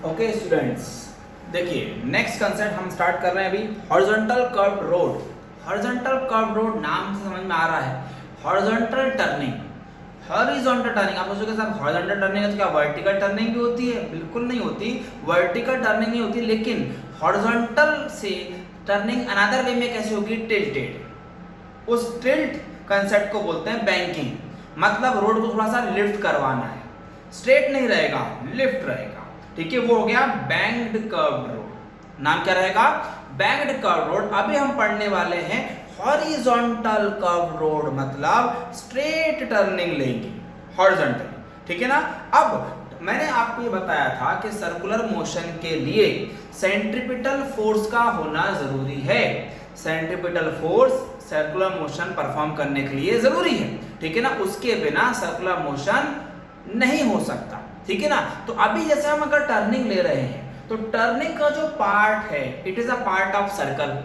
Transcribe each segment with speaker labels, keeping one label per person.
Speaker 1: Okay students, देखिए next concept हम start कर रहे हैं अभी horizontal curved road. Horizontal curved road नाम से समझ में आ रहा है हॉरिजॉन्टल टर्निंग। हॉरिजॉन्टल टर्निंग आप सोचोगे सर हॉरिजॉन्टल टर्निंग है तो क्या वर्टिकल टर्निंग भी होती है? बिल्कुल नहीं होती, वर्टिकल टर्निंग नहीं होती, लेकिन हॉरिजॉन्टल से टर्निंग अनदर वे में कैसे होगी? टिल्टेड। उस टिल्ट कंसेप्ट को बोलते हैं बैंकिंग, मतलब रोड को थोड़ा सा लिफ्ट करवाना है, स्ट्रेट नहीं रहेगा, लिफ्ट रहेगा। ठीक है, वो हो गया बैंक्ड कर्व्ड रोड। नाम क्या रहेगा? Banked curved road. अभी हम पढ़ने वाले हैं हॉरिजॉन्टल कर्व्ड रोड, मतलब स्ट्रेट टर्निंग लेंगे हॉरिजॉन्टल। ठीक है ना। अब मैंने आपको ये बताया था कि सर्कुलर मोशन के लिए सेंट्रीपिटल फोर्स का होना जरूरी है। Centripetal force circular motion perform करने के लिए जरूरी है। ठीक है ना, उसके बिना सर्कुलर मोशन नहीं हो सकता। ठीक है ना। तो अभी जैसे हम अगर टर्निंग ले रहे हैं तो टर्निंग का जो पार्ट है it is a part of circle.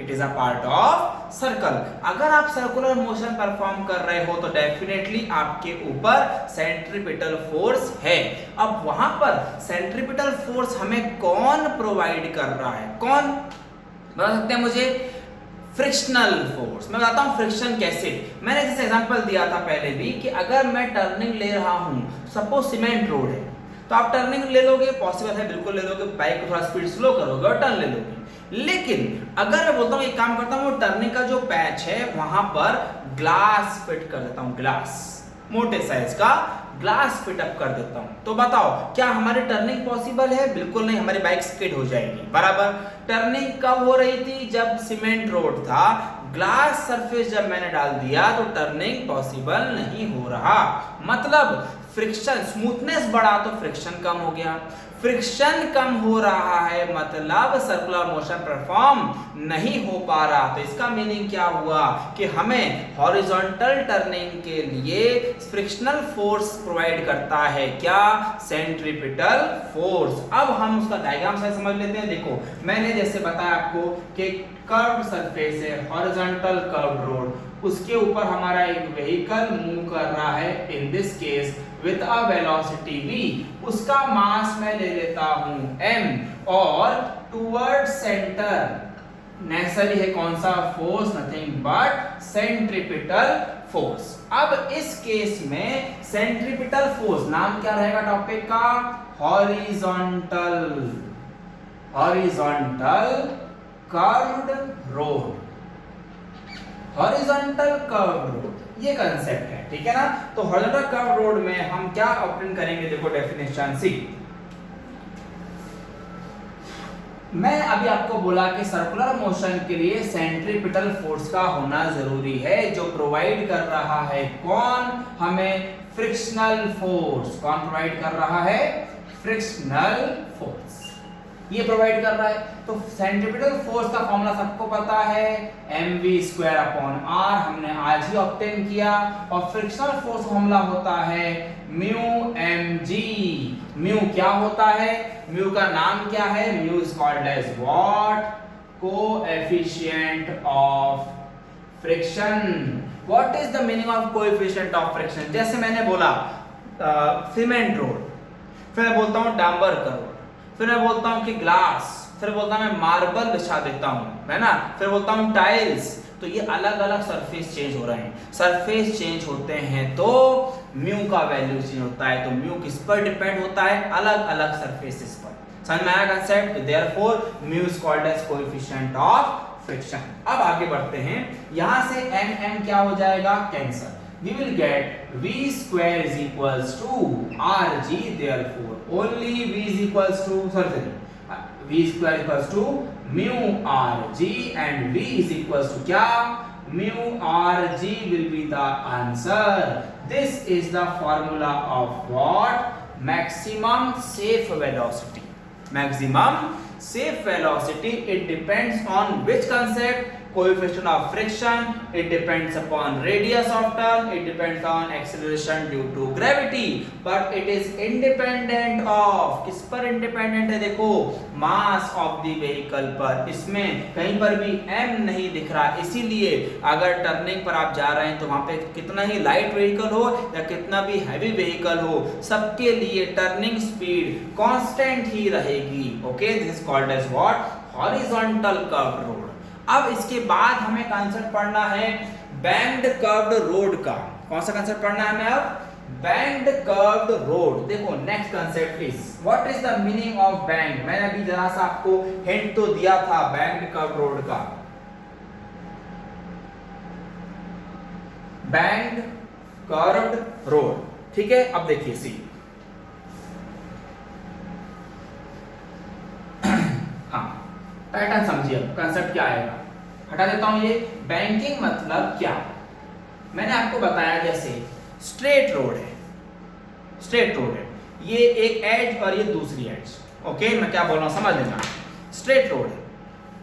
Speaker 1: It is a part of circle. अगर आप सर्कुलर मोशन परफॉर्म कर रहे हो तो डेफिनेटली आपके ऊपर सेंट्रीपिटल फोर्स है। अब वहां पर सेंट्रीपिटल फोर्स हमें कौन प्रोवाइड कर रहा है? कौन बता सकते हैं मुझे? Frictional force. मैं बताता हूं फ्रिक्शन कैसे। मैंने जैसे एग्जांपल दिया था पहले भी कि अगर मैं टर्निंग ले रहा हूं, सपोज सीमेंट रोड है, तो आप टर्निंग ले लोगे, पॉसिबल है, बिल्कुल ले लोगे, बाइक को थोड़ा स्पीड स्लो करोगे और टर्न ले लोगे। लेकिन अगर मैं बोलता हूं एक काम करता हूं, टर्निंग का जो पैच है वहां पर ग्लास फिट कर देता हूं, ग्लास, मोटे साइज का ग्लास फिट अप कर देता हूं, तो बताओ क्या हमारी टर्निंग पॉसिबल है? बिल्कुल नहीं, हमारी बाइक स्किड हो जाएगी। बराबर। टर्निंग कब हो रही थी? जब सीमेंट रोड था, ग्लास सरफेस जब मैंने डाल दिया तो टर्निंग पॉसिबल नहीं हो रहा। मतलब फ्रिक्शन, स्मूथनेस बढ़ा तो फ्रिक्शन कम हो गया, फ्रिक्शन कम हो रहा है मतलब सर्कुलर मोशन परफॉर्म नहीं हो पा रहा। तो इसका मीनिंग क्या हुआ कि हमें हॉरिजॉन्टल टर्निंग के लिए फ्रिक्शनल फोर्स प्रोवाइड करता है क्या? Centripetal force. अब हम उसका डायग्राम से समझ लेते हैं। देखो मैंने जैसे बताया आपको कि कर्व्ड सरफेस है, हॉरिजॉन्टल कर्व्ड रोड, उसके ऊपर हमारा एक व्हीकल मूव कर रहा है, in this case with a velocity v। उसका मास मैं ले लेता हूं m और टुवर्ड सेंटर नेसेसरी है कौन सा force? Nothing but centripetal force. अब इस केस में सेंट्रीपिटल फोर्स नाम क्या रहेगा टॉपिक का? Horizontal, horizontal curved road, horizontal curved road, ये कंसेप्ट है। ठीक है ना। तो हॉरिजॉन्टल कर्व्ड रोड में हम क्या ऑब्टेन करेंगे? देखो डेफिनेशन सी। मैं अभी आपको बोला कि सर्कुलर मोशन के लिए सेंट्रीपिटल फोर्स का होना जरूरी है, जो प्रोवाइड कर रहा है कौन? हमें फ्रिक्शनल फोर्स। कौन प्रोवाइड कर रहा है? फ्रिक्शनल फोर्स, ये प्रोवाइड कर रहा है। तो सेंट्रीपिटल फोर्स का फॉर्मूला सबको पता है, mv²/r, हमने आज ही ऑब्टेन किया। और फ्रिक्शनल फोर्स फॉर्मूला होता है μmg। म्यू क्या होता है? म्यू का नाम क्या है? Mu is called as what? Coefficient of friction. What is the meaning of coefficient of friction? जैसे मैंने बोला सीमेंट रोड, फिर मैं बोलता हूं डांबर का रोड, फिर मैं बोलता हूं कि ग्लास, फिर बोलता हूं मैं मार्बल बिछा देता हूं, है ना, फिर बोलता हूं टाइल्स। तो ये अलग अलग सरफेस चेंज हो रहे हैं। सरफेस चेंज होते हैं तो म्यू का वैल्यू चेंज होता है। तो म्यू किस पर डिपेंड होता है? अलग अलग सरफेसेस पर। समझ में आया concept? Therefore mu is called as coefficient of friction. अब आगे बढ़ते हैं, यहां से m क्या हो जाएगा? Cancel. We will get v square is equals to rg, therefore only v is equals to v square equals to mu rg and v is equals to क्या? mu rg will be the answer. This is the formula of what? Maximum safe velocity. Maximum safe velocity, it depends on which concept? coefficient of friction, it depends upon radius of turn, it depends on acceleration due to gravity, but it is independent of, किस पर independent है देखो, mass of the vehicle पर। इसमें कहीं पर भी m नहीं दिख रहा, इसीलिए अगर टर्निंग पर आप जा रहे हैं तो वहां पे कितना ही लाइट व्हीकल हो या कितना भी हैवी व्हीकल हो, सबके लिए टर्निंग स्पीड कांस्टेंट ही रहेगी। Okay, this is called as what, horizontal curved road. अब इसके बाद हमें कंसेप्ट पढ़ना है बैंक्ड कर्व्ड रोड का। कौन सा कंसेप्ट पढ़ना है हमें अब, बैंक्ड कर्व्ड रोड। देखो next concept is what is the meaning of banked. मैंने अभी जरा सा आपको हिंट तो दिया था बैंक्ड कर्व्ड रोड का। बैंक्ड कर्व्ड रोड, ठीक है। अब देखिए सी, हाँ पैटर्न समझिए, कंसेप्ट क्या आएगा, हटा देता हूं ये। बैंकिंग मतलब क्या, मैंने आपको बताया जैसे स्ट्रेट रोड है, स्ट्रेट रोड है, ये एक एज और ये दूसरी एज। ओके, मैं क्या बोल रहा हूं समझ लेना। स्ट्रेट रोड है,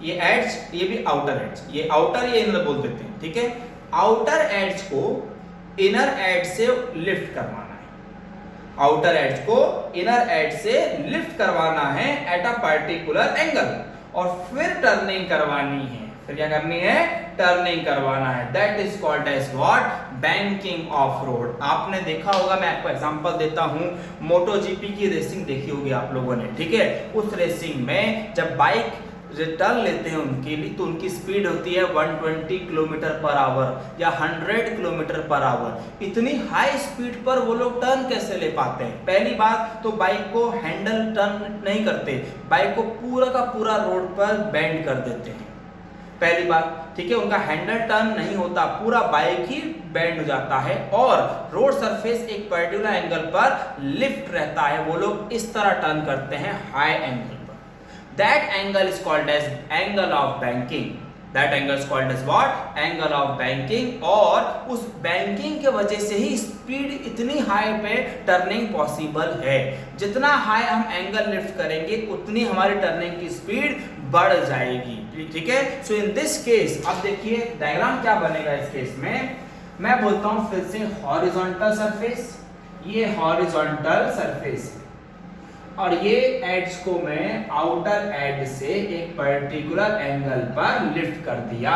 Speaker 1: ये एज, ये भी आउटर एज, ये आउटर ये इनर बोल देते हैं, ठीक है। आउटर एज को इनर एज से लिफ्ट करवाना है, आउटर एज को इनर एज से लिफ्ट करवाना है एट अ पर्टिकुलर एंगल, और फिर टर्निंग करवानी है। फिर क्या करनी है, टर्निंग करवाना है। That is called as what, banking of road. आपने देखा होगा, मैं आपको एग्जांपल देता हूं, मोटो जीपी की रेसिंग देखी होगी आप लोगों ने, ठीक है। उस रेसिंग में जब बाइक टर्न लेते हैं उनके लिए, तो उनकी स्पीड होती है 120 किलोमीटर पर आवर या 100 किलोमीटर पर आवर। इतनी हाई स्पीड पर वो लोग टर्न कैसे ले पाते हैं? पहली बात तो बाइक को हैंडल टर्न नहीं करते, बाइक को पूरा का पूरा रोड पर बेंड कर देते हैं, पहली बात, ठीक है। उनका हैंडल टर्न नहीं होता, पूरा बाइक ही बेंड हो जाता है, और रोड सरफेस एक पर्टिकुलर एंगल पर लिफ्ट रहता है, वो लोग इस तरह टर्न करते हैं high angle. That angle is called as angle of banking. That angle is called as what? Angle of banking. और उस बैंकिंग के वजह से ही स्पीड इतनी हाई पे टर्निंग पॉसिबल है। जितना हाई हम एंगल लिफ्ट करेंगे उतनी हमारी टर्निंग की स्पीड बढ़ जाएगी, ठीक है। सो इन दिस केस अब देखिए डायग्राम क्या बनेगा इस केस में। मैं बोलता हूं फिर से हॉरिजॉन्टल सरफेस, ये हॉरिजॉन्टल सरफेस है, और ये एज को मैं आउटर एज से एक पर्टिकुलर एंगल पर लिफ्ट कर दिया।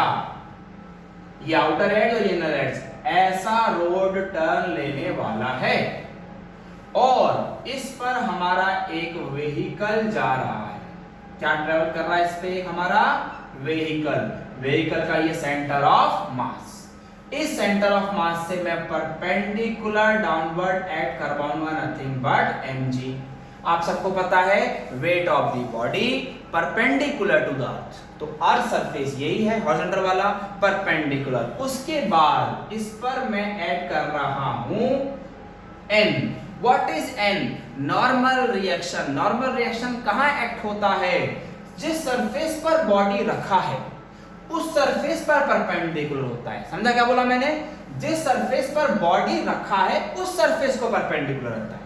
Speaker 1: ये आउटर एज और ये इनर एज, ऐसा रोड टर्न लेने वाला है, और इस पर हमारा एक व्हीकल जा रहा है। क्या ट्रेवल कर रहा है इस पे, एक हमारा व्हीकल, व्हीकल का ये सेंटर ऑफ मास। इस सेंटर ऑफ मास से मैं परपेंडिकुलर डाउनवर्ड ऐड करवाऊंगा नथिंग बट mg। आप सबको पता है weight of the body perpendicular to the earth, तो अर्थ सरफेस यही है हॉरिजॉन्टल वाला, परपेंडिकुलर। उसके बाद इस पर मैं ऐड कर रहा हूं n। What is n? Normal reaction. Normal reaction कहां एक्ट होता है, जिस सरफेस पर बॉडी रखा है उस सरफेस पर परपेंडिकुलर होता है। समझा क्या बोला मैंने? जिस सरफेस पर बॉडी रखा है उस सरफेस को परपेंडिकुलर रहता है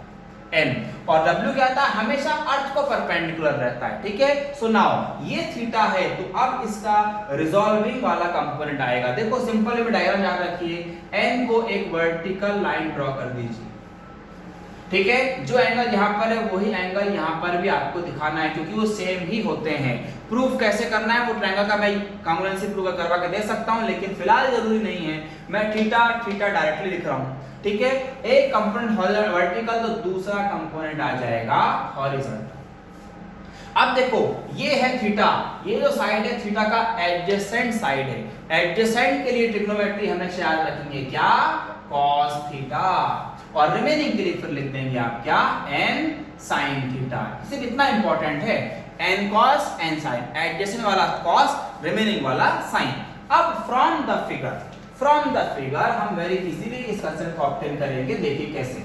Speaker 1: n, और w क्या था, हमेशा अर्थ को परपेंडिकुलर रहता है, ठीक है। सो नाउ ये थीटा है, तो अब इसका रिजॉल्विंग वाला कंपोनेंट आएगा। देखो सिंपल में डायग्राम याद रखिए, n को एक वर्टिकल लाइन ड्रॉ कर दीजिए, ठीक है। जो एंगल यहाँ पर है वही एंगल यहाँ पर भी आपको दिखाना है, क्योंकि वो सेम ही होते हैं। प्रूफ कैसे करना है वो ट्रायंगल का मैं कांग्रुएंसी प्रूफ करवा के दे सकता हूँ, लेकिन फिलहाल जरूरी नहीं है। मैं थीटा थीटा डायरेक्टली लिख रहा हूँ, ठीक है। एक कंपोनेंट वर्टिकल तो दूसरा कंपोनेंट आ जाएगा हॉरिजॉन्टल। अब देखो ये है थीटा, ये जो साइड है थीटा का एडजेसेंट साइड है। एडजेसेंट के लिए ट्रिग्नोमेट्री हमेशा याद रखेंगे क्या, cos थीटा, और रिमेनिंग के लिए फिर लिख देंगे आप क्या, n sin थीटा। सिर्फ इतना इंपॉर्टेंट है, n cos n sin, adjacent वाला cos, रिमेनिंग वाला sin। अब फ्रॉम द फिगर हम वेरी इजीली इस कंसेप्ट को ऑब्टेन करेंगे। देखिए कैसे,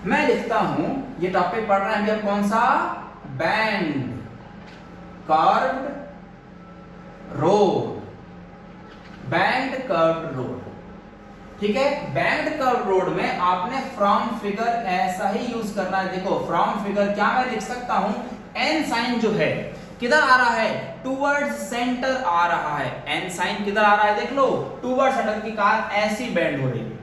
Speaker 1: मैं लिखता हूं, ये टॉपिक पढ़ रहे हैं हम कौन सा, band curved road, band curved road, ठीक है। बैंड कर्व रोड में आपने फ्रॉम फिगर ऐसा ही यूज करना है। देखो फ्रॉम फिगर क्या मैं लिख सकता हूं, n साइन जो है, किधर आ रहा है, टूवर्ड्स सेंटर आ रहा है। एन साइन किधर आ रहा है, देख लो, टूवर्ड्स सेंटर की कार ऐसी बेंड हो रही है,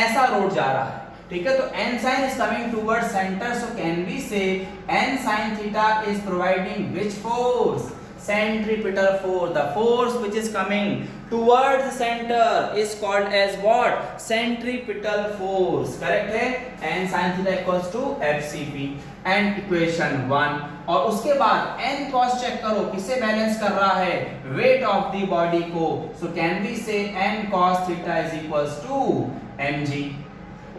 Speaker 1: ऐसा रोड जा रहा है, ठीक है। तो n sin is coming towards center, so can we say n sin theta is providing which force, centripetal force. The force which is coming towards the center is called as what, centripetal force, correct है। n sin theta equals to fcp and equation 1। और उसके बाद n cos check करो, किसे balance कर रहा है, weight of the body को। सो कैन वी से n cos theta is equals to mg,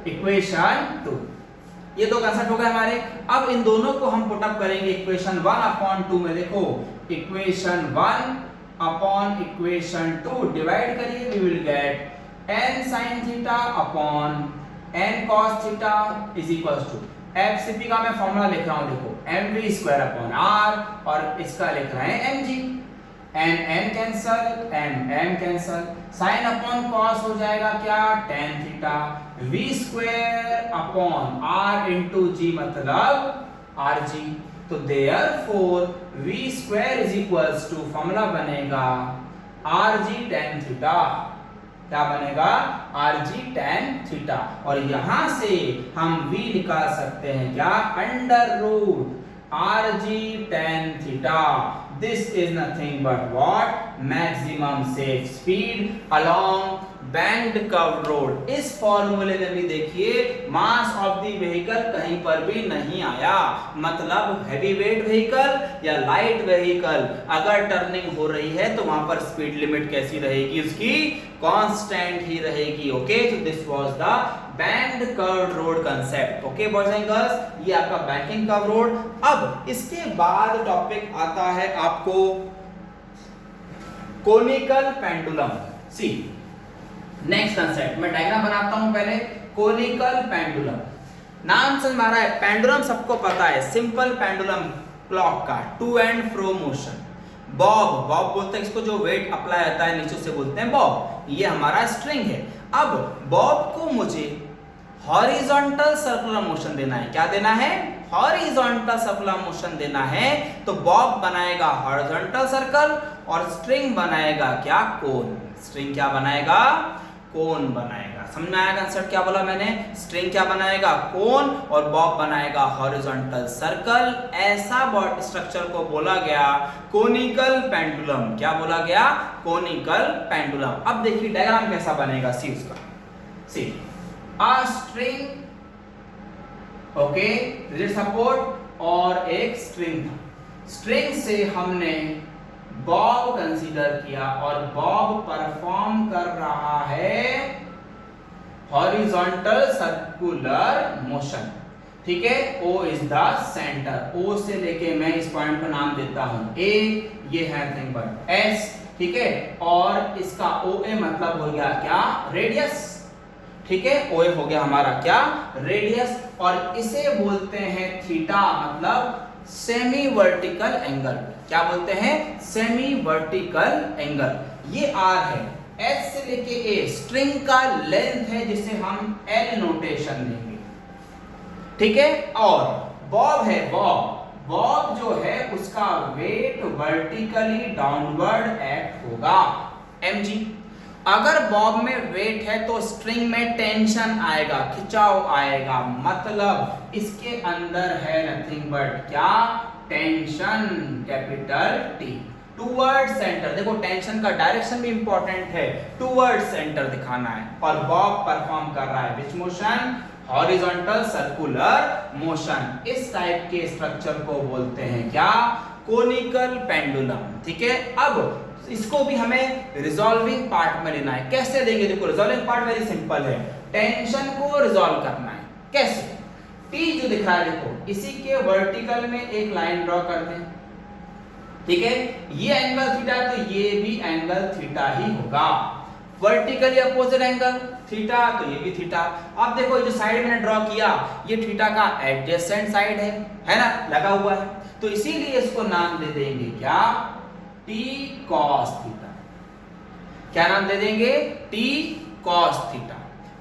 Speaker 1: equation 2। ये दो कंसेप्ट हो गए हमारे। अब इन दोनों को हम पुट अप करेंगे इक्वेशन 1/2 में। देखो इक्वेशन 1 अपॉन इक्वेशन 2 डिवाइड करिए, we will get n sin theta upon n cos theta is equals to FCP का मैं फॉर्मूला लिख रहा हूं, देखो mv स्क्वायर अपॉन r और इसका लिख रहे हैं mg। n cancel, m cancel, sine upon cos हो जाएगा क्या, tan theta, v square upon r into g मतलब rg। तो therefore v square is equals to formula बनेगा rg tan थीटा, क्या बनेगा, rg tan थीटा। और यहां से हम v निकाल सकते हैं क्या, under root rg tan theta. This is nothing but what, maximum safe speed along banked curved road। इस फॉर्मूले में भी देखिए मास ऑफ द व्हीकल कहीं पर भी नहीं आया, मतलब हैवी वेट व्हीकल या लाइट व्हीकल अगर टर्निंग हो रही है तो वहां पर स्पीड लिमिट कैसी रहेगी, उसकी कांस्टेंट ही रहेगी। ओके, तो this was the banked curved road concept. Okay boys and girls, ये आपका बैंकिंग कर्व रोड। अब इसके बाद टॉपिक आता है आपको कोनिकल पेंडुलम। सी नेक्स्ट कांसेप्ट, मैं डायग्राम बनाता हूं पहले। कोनिकल पेंडुलम, नाम से मारा है, पेंडुलम सबको पता है, सिंपल पेंडुलम क्लॉक का to and fro motion. Bob बोलते हैं इसको, जो वेट अप्लाई होता है नीचे से बोलते हैं बॉब। ये हमारा स्ट्रिंग है। अब बॉब को मुझे हॉरिजॉन्टल सर्कुलर मोशन देना है। क्या देना है, हॉरिजॉन्टल सर्कुलर मोशन देना है। तो बॉब बनाएगा हॉरिजॉन्टल सर्कल और स्ट्रिंग बनाएगा क्या, कोन। स्ट्रिंग क्या बनाएगा, कोन बनाएगा। समझ में आया कंसेप्ट, क्या बोला मैंने, स्ट्रिंग क्या बनाएगा, कोन, और बॉब बनाएगा हॉरिजॉन्टल सर्कल। ऐसा स्ट्रक्चर को बोला गया कोनिकल पेंडुलम। क्या बोला गया, कोनिकल पेंडुलम। अब देखिए डायग्राम कैसा बनेगा, सी उसका, see a string, okay, rigid support और एक स्ट्रिंग। स्ट्रिंग से हमने बॉब कंसीडर किया और बॉब परफॉर्म कर रहा है हॉरिजॉन्टल सर्कुलर मोशन, ठीक है। O is the centre, O से लेके मैं इस पॉइंट को नाम देता हूं A, ये है नथिंग बट S, ठीक है। और इसका OA मतलब हो गया क्या, रेडियस, ठीक है। OA हो गया हमारा क्या, रेडियस। और इसे बोलते हैं थीटा, मतलब सेमी वर्टिकल एंगल। क्या बोलते हैं, सेमी वर्टिकल एंगल। ये R है, S से लेके A स्ट्रिंग का लेंथ है जिसे हम L नोटेशन देंगे, ठीक है। और बॉब है, बॉब जो है उसका वेट वर्टिकली डाउनवर्ड एक्ट होगा, mg। अगर बॉब में वेट है तो स्ट्रिंग में टेंशन आएगा, खिंचाव आएगा, मतलब इसके अंदर है नथिंग बट क्या, tension, capital T, toward centre. देखो टेंशन का डायरेक्शन भी इंपॉर्टेंट है, टूवर्ड सेंटर दिखाना है। और बॉब परफॉर्म कर रहा है विच मोशन, हॉरिजॉन्टल सर्कुलर मोशन। इस टाइप के स्ट्रक्चर को बोलते हैं क्या, कोनिकल पेंडुलम, ठीक है। अब इसको भी हमें रिजॉल्विंग पार्ट में लेना है। कैसे देंगे, देखो रिजॉल्विंग पार्ट वेरी सिंपल है, टेंशन को रिजॉल्व करना है। कैसे, T जो दिख रहा है देखो, इसी के वर्टिकल में एक लाइन ड्रॉ कर दें, ठीक है। ये एंगल थीटा, तो ये भी एंगल थीटा ही होगा। वर्टिकली अपोजिट एंगल थीटा, तो ये भी थीटा। अब देखो जो साइड मैंने ड्रॉ किया, ये थीटा का एडजेसेंट साइड है ना, लगा हुआ है। तो इसीलिए इसको नाम दे देंगे क्या, T cos थीटा। क्या नाम दे देंगे, T cos थीटा।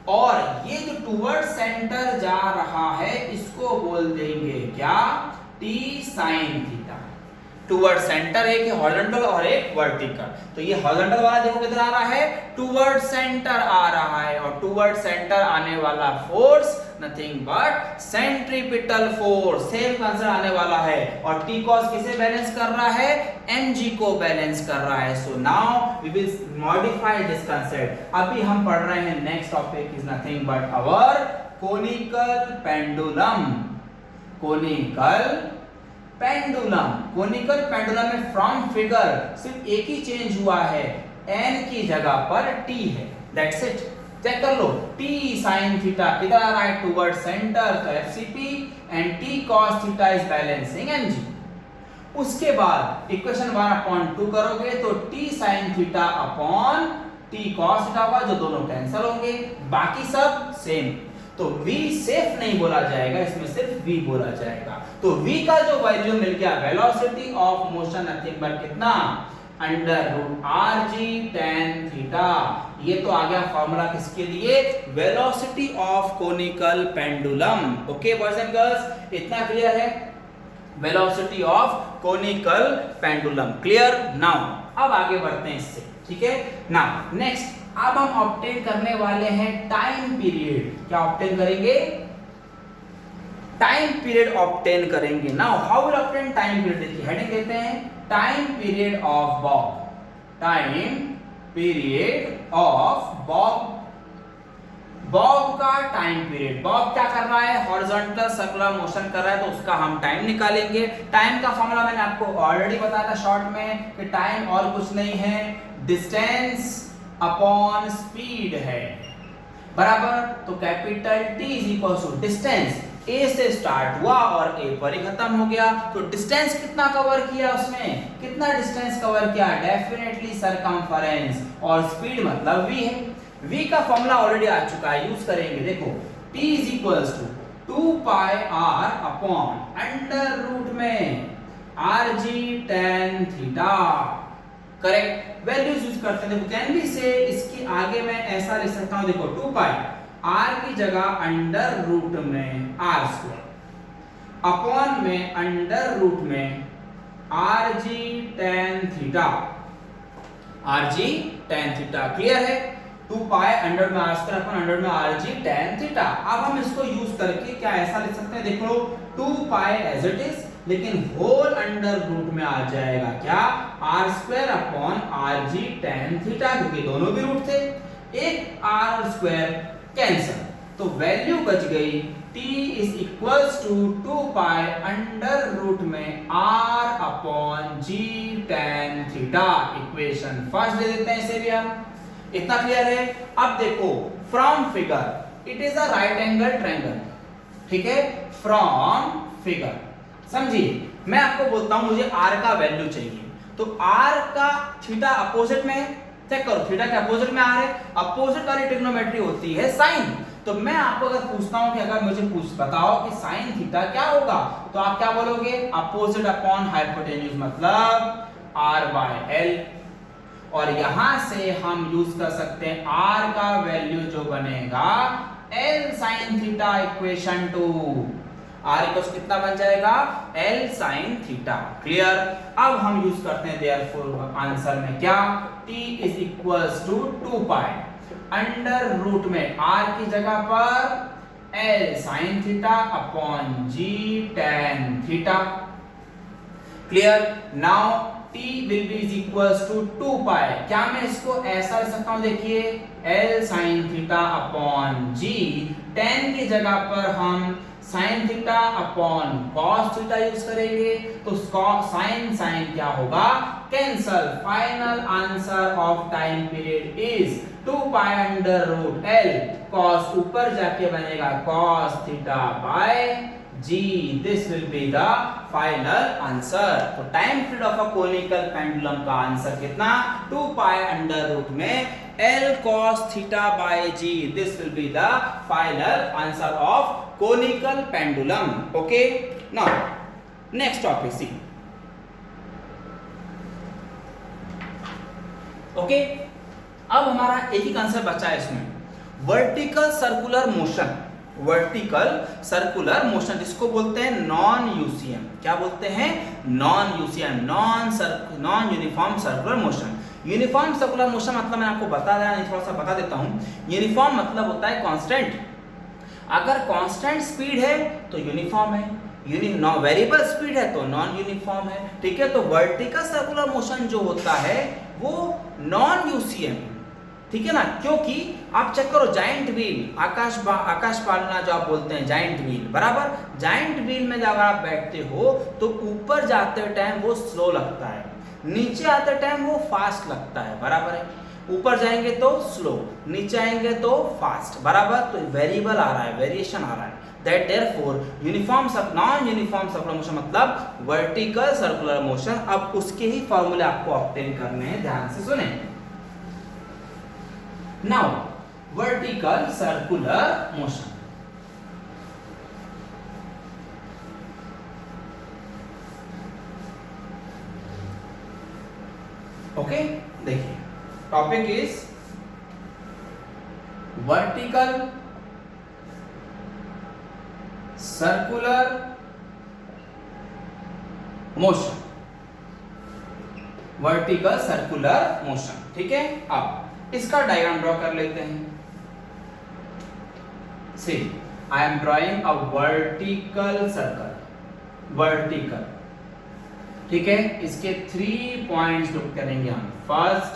Speaker 1: और ये जो टूवर्ड सेंटर जा रहा है इसको बोल देंगे क्या, T sin theta. Toward centre, एक है हॉरिजॉन्टल और एक वर्टिकल। तो ये हॉरिजॉन्टल वाला देखो किधर आ रहा है, टूवर्ड सेंटर आ रहा है, और टूवर्ड सेंटर आने वाला force nothing but centripetal force, same answer आने वाला है। और टी कॉस किसे बैलेंस कर रहा है, mg को बैलेंस कर रहा है। So now we will modify this concept. अभी हम पढ़ रहे हैं next topic is nothing but our conical pendulum. Conical pendulum, conical pendulum में फ्रॉम फिगर सिर्फ एक ही चेंज हुआ है, n की जगह पर t है, दैट्स इट। चेक कर लो, t sin थीटा किधर आ रहा है, टुवर्ड सेंटर, तो FCP and t cos theta is balancing mg। उसके बाद इक्वेशन 1/2 करोगे तो t sin theta upon t cos theta होगा, जो दोनों कैंसिल होंगे, बाकी सब सेम। तो v सेफ नहीं बोला जाएगा, इसमें सिर्फ v बोला जाएगा। तो v का जो वैल्यू मिल गया, velocity of motion nothing but कितना, √rg tan थीटा। ये तो आ गया फॉर्मूला किसके लिए, velocity of conical pendulum. Okay boys and girls, इतना क्लियर है, velocity of conical pendulum clear. Now अब आगे बढ़ते हैं इससे, ठीक है। नाउ नेक्स्ट अब हम ऑब्टेन करने वाले हैं टाइम पीरियड। क्या ऑब्टेन करेंगे, टाइम पीरियड ऑब्टेन करेंगे। Now how will obtain time period, देखिए हेडिंग देते हैं time period of Bob. Time period of Bob, Bob का टाइम पीरियड। बॉब क्या कर रहा है, हॉरिजॉन्टल सर्कुलर मोशन कर रहा है, तो उसका हम टाइम निकालेंगे। टाइम का फॉर्मूला मैंने आपको ऑलरेडी बताया था शॉर्ट में कि टाइम और कुछ नहीं है, डिस्टेंस अपॉन स्पीड है, बराबर। तो capital T is equal to distance, A से स्टार्ट हुआ और A पर ही खत्म हो गया। तो डिस्टेंस कितना कवर किया, उसमें कितना डिस्टेंस कवर किया, डेफिनेटली सरकमफेरेंस, और स्पीड मतलब v है। v का फॉर्मूला ऑलरेडी आ चुका है, यूज करेंगे। देखो T is equal to 2 pi r upon under root में rg tan theta, correct. Values use करते हैं, देखो कैन बी से इसकी आगे मैं ऐसा लिख सकता हूं, देखो 2 पाई r की जगह अंडर रूट में r स्क्वायर अपॉन में अंडर रूट में rg tan theta, rg tan theta clear है। 2 पाई अंडर में r स्क्वायर अपॉन अंडर में rg tan थीटा। अब हम इसको यूज करके क्या ऐसा लिख सकते हैं, देखो 2 पाई एज इट इज, लेकिन होल अंडर रूट में आ जाएगा क्या, r square upon rg tan theta, क्योंकि दोनों भी रूट थे, एक r स्क्वायर कैंसिल, तो वैल्यू बच गई t is equals to 2 pi under root में r upon g tan theta. Equation first दे देते हैं इसे भी हम, इतना क्लियर है। अब देखो from figure it is a right angle triangle, ठीक है, फ्रॉम फिगर समझिए। मैं आपको बोलता हूं मुझे r का वैल्यू चाहिए, तो r का थीटा अपोजिट में है, चेक करो थीटा के अपोजिट में r है, अपोजिट वाली ट्रिग्नोमेट्री होती है साइन। तो मैं आपको अगर पूछता हूं कि अगर मुझे बताओ कि साइन थीटा क्या होगा, तो आप क्या बोलोगे, अपोजिट अपॉन हाइपोटेन्यूज मतलब r बाय l। और यहां से हम यूज कर सकते हैं r का वैल्यू जो बनेगा l sin theta equation 2, r equals कितना बन जाएगा, l sin थीटा क्लियर। अब हम यूज करते हैं देयरफॉर आंसर में क्या, t is equals to 2 pi under root में r की जगह पर l sin theta upon g tan theta clear. Now t will be is equals to 2 pi, क्या मैं इसको ऐसा लिख सकता हूं, देखिए l sin theta upon g, tan की जगह पर हम sin theta upon cos theta use करेंगे, तो sin sin क्या होगा, cancel. Final answer of time period is 2 pi under root l, cos ऊपर जाके बनेगा cos theta by g, this will be the final answer। तो time period of a conical pendulum का answer कितना, 2 pi under root में l cos theta by g, this will be the final answer of conical pendulum। okay, now next topic see। okay, अब हमारा एक ही concept बचा है इसमें, vertical circular motion. Vertical circular motion, जिसको बोलते हैं नॉन यूसीएम। क्या बोलते हैं? Non UCM, non uniform circular motion. Uniform circular motion मतलब मैं आपको बता रहा नहीं, थोड़ा सा बता देता हूं। यूनिफॉर्म मतलब होता है कांस्टेंट। अगर कांस्टेंट स्पीड है तो यूनिफॉर्म है, वेरिएबल स्पीड है तो नॉन यूनिफॉर्म है। ठीक है, तो वर्टिकल सर्कुलर मोशन जो होता है वो नॉन यूसीएम, ठीक है ना, क्योंकि आप चेक करो जाइंट व्हील, आकाश पालना जो आप बोलते हैं जाइंट व्हील, बराबर। जाइंट व्हील में जब आप बैठते हो तो ऊपर जाते टाइम वो स्लो लगता है, नीचे आते टाइम वो फास्ट लगता है, बराबर है। ऊपर जाएंगे तो स्लो, नीचे आएंगे तो फास्ट, बराबर। तो वेरिएबल आ रहा है, वेरिएशन आ रहा है। That therefore non uniform circular motion मतलब वर्टिकल सर्कुलर मोशन। अब उसके ही फॉर्मूले आपको ऑब्टेन करने हैं, ध्यान से सुने। Now vertical circular motion, okay. देखिए topic is vertical circular motion, vertical circular motion, ठीक है। अब इसका डायग्राम ड्रॉ कर लेते हैं। See I am drawing a vertical circle, vertical, ठीक है। इसके 3 पॉइंट्स लुक करेंगे हम, फर्स्ट,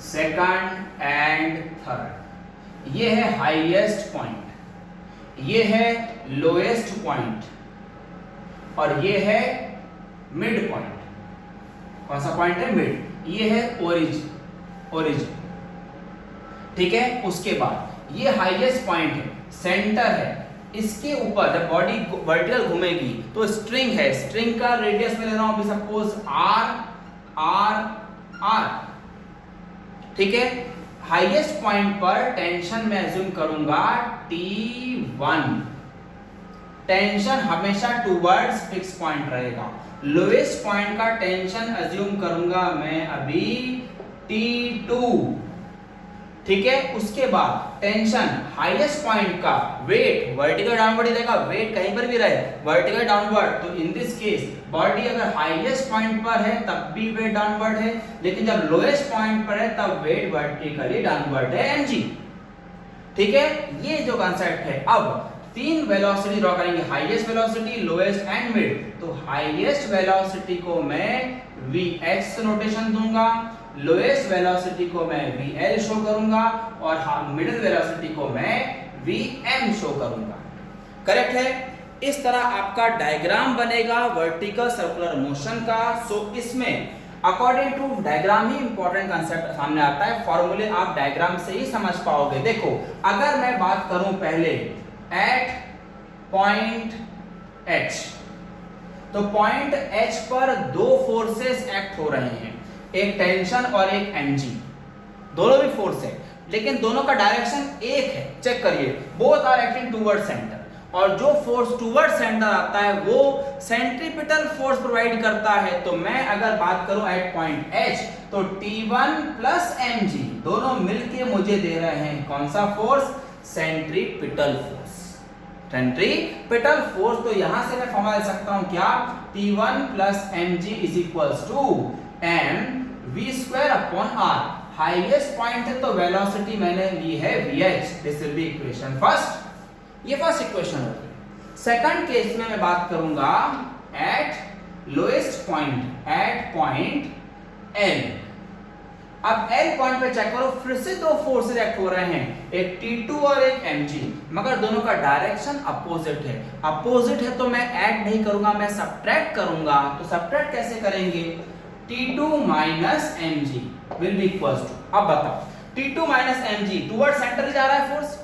Speaker 1: सेकंड एंड थर्ड। ये है हाईएस्ट पॉइंट, ये है लोएस्ट पॉइंट और ये है मिड पॉइंट। कौन सा पॉइंट है? मिड। ये है ओरिजिन, ठीक है। उसके बाद ये हाईएस्ट पॉइंट है, सेंटर है। इसके ऊपर जब बॉडी वर्टिकल घूमेगी तो स्ट्रिंग है, स्ट्रिंग का रेडियस में ले रहा हूं अभी सपोज r, ठीक है। हाईएस्ट पॉइंट पर टेंशन मैं अज्यूम करूंगा T1, टेंशन हमेशा टुवर्ड्स फिक्स पॉइंट रहेगा। लोएस्ट पॉइंट का टेंशन अज्यूम करूंगा मैं अभी T2, ठीक है। उसके बाद टेंशन हाईएस्ट पॉइंट का वेट वर्टिकल डाउनवर्ड ही रहेगा, वेट कहीं पर भी रहे वर्टिकल डाउनवर्ड। तो इन दिस केस बॉडी अगर हाईएस्ट पॉइंट पर है तब भी वेट डाउनवर्ड है, लेकिन जब लोएस्ट पॉइंट पर है तब वेट वर्टिकली डाउनवर्ड है, mg, ठीक है। ये जो कांसेप्ट है। अब 3 वेलोसिटी ड्रॉ करेंगे, highest velocity, lowest and mid. तो हाईएस्ट वेलोसिटी को मैं vh से नोटेशन दूंगा, लोएस्ट वेलोसिटी को मैं vl शो करूंगा और मिडिल वेलोसिटी को मैं vm शो करूंगा। करेक्ट है। इस तरह आपका डायग्राम बनेगा वर्टिकल सर्कुलर मोशन का। सो इसमें अकॉर्डिंग टू डायग्राम ही इंपॉर्टेंट कंसेप्ट सामने आता है, फॉर्मूले आप डायग्राम से ही समझ पाओगे। देखो अगर मैं बात करूं पहले एट पॉइंट H, तो पॉइंट H पर 2 फोर्सेस एक्ट हो रहे हैं, एक टेंशन और एक mg, दोनों भी फोर्स है लेकिन दोनों का डायरेक्शन एक है। चेक करिए, both are acting toward center, और जो फोर्स टुवर्ड सेंटर आता है वो सेंट्रीपिटल फोर्स प्रोवाइड करता है। तो मैं अगर बात करूं एट पॉइंट H, तो T1 प्लस mg दोनों मिलके मुझे दे रहे हैं कौन सा force? Centripetal force, centripetal force. तो यहां से मैं फॉर्मूला दे सकता हूं क्या? T1 plus mg is equals to mv square upon r। Highest point है तो वेलोसिटी मैंने ली है vh, this will be equation first. ये फर्स्ट इक्वेशन होगी। सेकंड केस में मैं बात करूंगा at lowest point, at point L। अब L पॉइंट पे चेक करो, फिर से 2 फोर्सेस एक्ट हो रहे हैं, एक T2 और एक mg, मगर दोनों का डायरेक्शन अपोजिट है। अपोजिट है तो मैं ऐड नहीं करूंगा, मैं सब्ट्रैक्ट करूंगा। तो सब्ट्रैक्ट कैसे करेंगे? T2 minus mg will be equals to, अब बताओ T2 minus mg toward centre जा रहा है force,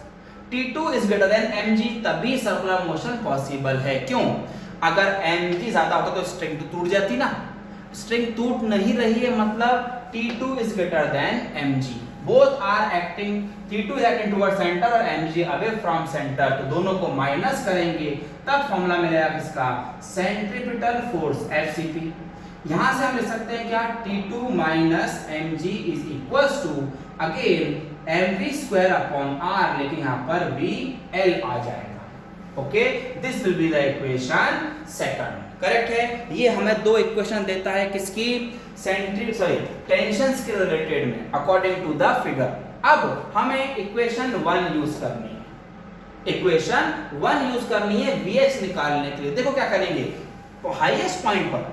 Speaker 1: T2 is greater than mg, तभी सर्कुलर मोशन पॉसिबल है। क्यों? अगर mg ज्यादा होता तो स्ट्रिंग तो टूट जाती ना, स्ट्रिंग टूट नहीं रही है मतलब T2 is greater than mg, both are acting, T2 is acting toward center और mg अवे फ्रॉम सेंटर। तो दोनों को माइनस करेंगे तब फॉर्मूला मिलेगा किसका? Centripetal force FCP। यहां से हम लिख सकते हैं क्या? T2 minus mg is equals to again mv square upon r, लेकिन यहाँ पर vl आ जाएगा। Okay, this will be the equation second. Correct है। ये हमें दो इक्वेशन देता है किसकी, टेंशंस के रिलेटेड में अकॉर्डिंग टू द फिगर। अब हमें इक्वेशन 1 यूज करनी है, इक्वेशन 1 यूज करनी है VH निकालने के लिए। देखो क्या करेंगे, तो हाईएस्ट पॉइंट पर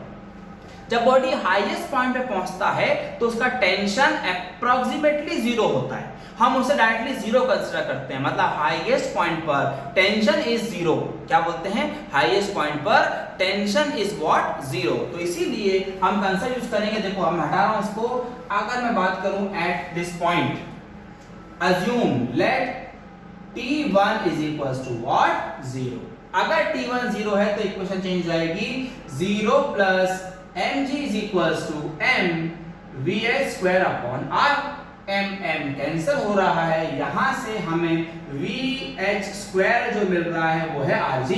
Speaker 1: जब बॉडी हाईएस्ट पॉइंट पे पहुंचता है तो उसका टेंशन अप्रॉक्सीमेटली 0 होता है, हम उसे डायरेक्टली 0 कंसीडर करते हैं, मतलब हाईएस्ट पॉइंट पर टेंशन इज 0। क्या बोलते हैं, हाईएस्ट पॉइंट पर टेंशन इज व्हाट, 0। तो इसीलिए हम कंसेप्ट यूज करेंगे। देखो हम हटा रहा हूं इसको, अगर मैं बात करूं at this point, assume let T1 is equals to what, 0। अगर T1 0 है तो इक्वेशन चेंज हो जाएगी, 0 plus mg is equals to m vh square upon r। m cancel हो रहा है, यहां से हमें vh स्क्वायर जो मिल रहा है वो है rg,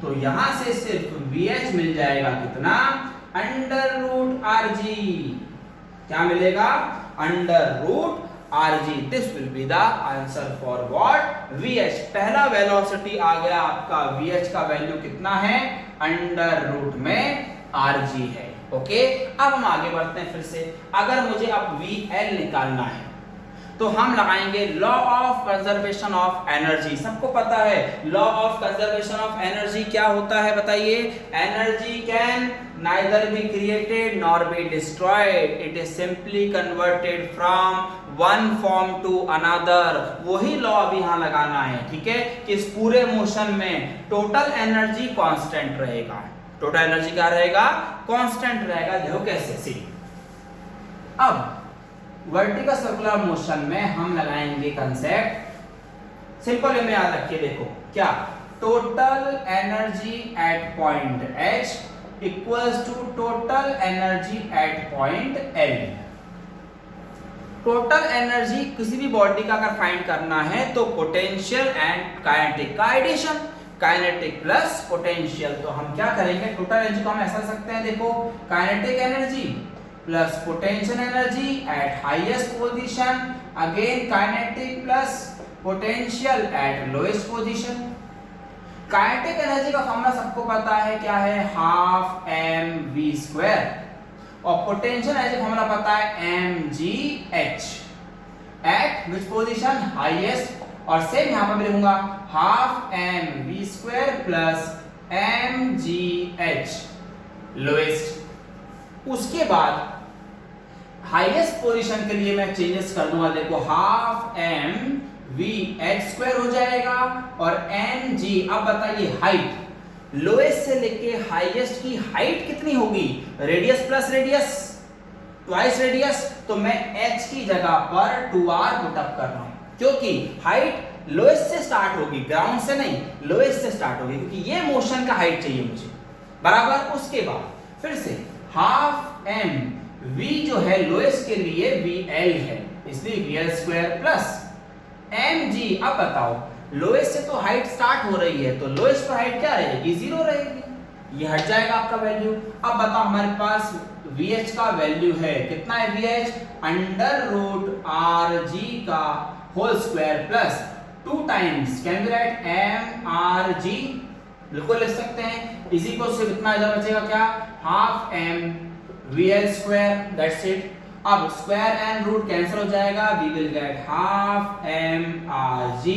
Speaker 1: तो यहां से सिर्फ vh मिल जाएगा कितना, अंडर रूट rg। क्या मिलेगा, under root rg। This will be the answer for what, vh। पहला वेलोसिटी आ गया आपका, vh का वैल्यू कितना है, अंडर रूट में rg है। ओके, अब हम आगे बढ़ते हैं फिर से। अगर मुझे अब vl निकालना है तो हम लगाएंगे law of conservation of energy. सबको पता है law of conservation of energy क्या होता है, बताइए। Energy can neither be created nor be destroyed, it is simply converted from one form to another. वही लॉ अभी यहां लगाना है, ठीक है, कि इस पूरे मोशन में टोटल एनर्जी कांस्टेंट रहेगा। टोटल एनर्जी क्या रहेगा, कांस्टेंट रहेगा। देखो कैसे, सी अब वर्टिकल सर्कुलर मोशन में हम लगाएंगे कंसेप्ट, सिंपल वे में याद रखिए। देखो क्या, total energy at point H equals to total energy at point L। Total energy किसी भी बॉडी का अगर फाइंड करना है तो पोटेंशियल एंड काइनेटिक का एडिशन, काइनेटिक प्लस पोटेंशियल। तो हम क्या करेंगे, टोटल एनर्जी को हम ऐसा लिख सकते हैं, देखो kinetic energy plus potential energy at highest position, again kinetic plus potential at lowest position. Kinetic energy का फॉर्मूला सबको पता है, क्या है, हाफ mv स्क्वायर, और पोटेंशियल एनर्जी का फॉर्मूला पता है mgh eight which position, highest. और सेम यहां पर मैं लिखूंगा half mv square plus mgh lowest. उसके बाद हाईएस्ट पोजीशन के लिए मैं चेंजेस कर दूंगा, देखो हाफ mvh स्क्वायर हो जाएगा और mg। अब बताइए हाइट, लोएस्ट से लेके हाईएस्ट की हाइट कितनी होगी, radius plus radius twice radius. तो मैं h की जगह पर 2r पुटअप कर रहा हूं, क्योंकि हाइट लोएस्ट से स्टार्ट होगी, ग्राउंड से नहीं, लोएस्ट से स्टार्ट होगी, क्योंकि ये मोशन का हाइट चाहिए मुझे, बराबर। उसके बाद फिर से हाफ m v जो है लोएस्ट के लिए vl है, इसलिए vl स्क्वायर प्लस mg। अब बताओ, लोएस्ट से तो हाइट स्टार्ट हो रही है, तो लोएस्ट पर हाइट क्या रहेगी, 0 रहेगी, ये हट जाएगा आपका वैल्यू। अब बताओ, हमारे पास vh का वैल्यू है, कितना है vh, अंडर रूट rg का whole square plus 2 times can be right mrg, बिल्कुल लिख सकते हैं। इसी को से कितना इधर बचेगा, क्या, half m vl square, that's it. अब स्क्वायर एंड रूट कैंसिल हो जाएगा, we will get half mrg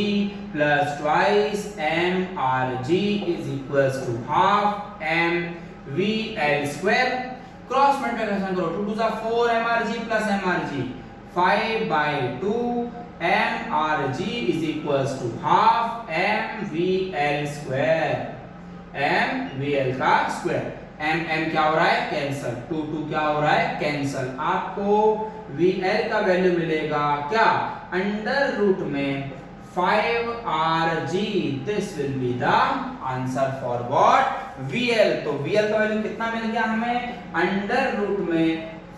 Speaker 1: plus twice mrg is equals to half mvl square. Cross multiplication करो, 2 2 4 mrg plus mrg, 5/2 mrg is equals to half mvl square, mvl का square. m क्या हो रहा है, cancel, 2 2 क्या हो रहा है, कैंसल। आपको vl का वैल्यू मिलेगा क्या, अंडर रूट में 5rg। This will be the answer for what, vl। तो vl का वैल्यू कितना मिल गया हमें, अंडर रूट में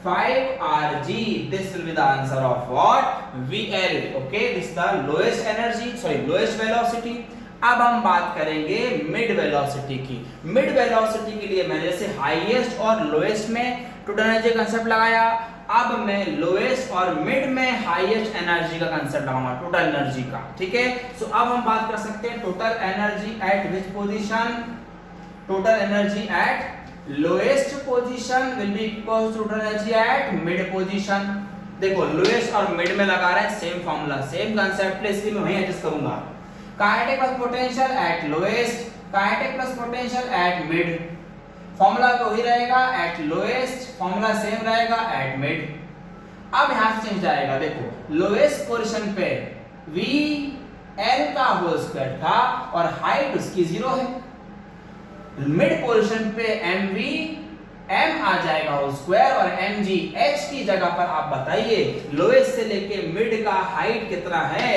Speaker 1: 5rg। This will be the answer of what, vl। Okay, this the lowest energy, sorry lowest velocity. अब हम बात करेंगे मिड वेलोसिटी की। मिड वेलोसिटी के लिए मैंने जैसे हाईएस्ट और लोएस्ट में टोटल एनर्जी कंसेप्ट लगाया, अब मैं लोएस्ट और मिड में हाईएस्ट एनर्जी का कंसेप्ट लाऊंगा, टोटल एनर्जी का। ठीक है, सो अब हम बात कर सकते हैं total energy at which position. Total energy at lowest position will be equal to total energy at mid position. देखो लोएस्ट और मिड में लगा रहे हैं, सेम फॉर्मूला, सेम कंसेप्ट, इसलिए मैं वहीं एडजस्ट करूंगा। Kinetic plus potential at lowest, kinetic plus potential at mid, formula तो वही रहेगा एट लोएस्ट, फॉर्मूला सेम रहेगा एट मिड। अब यहां से चेंज आएगा, देखो लोएस्ट पोजीशन पे v l का होल स्क्वायर था और हाइट उसकी 0 है। मिड पोजीशन पे mv m आ जाएगा होल स्क्वायर और mg h की जगह पर आप बताइए लोएस्ट से लेके मिड का हाइट कितना है,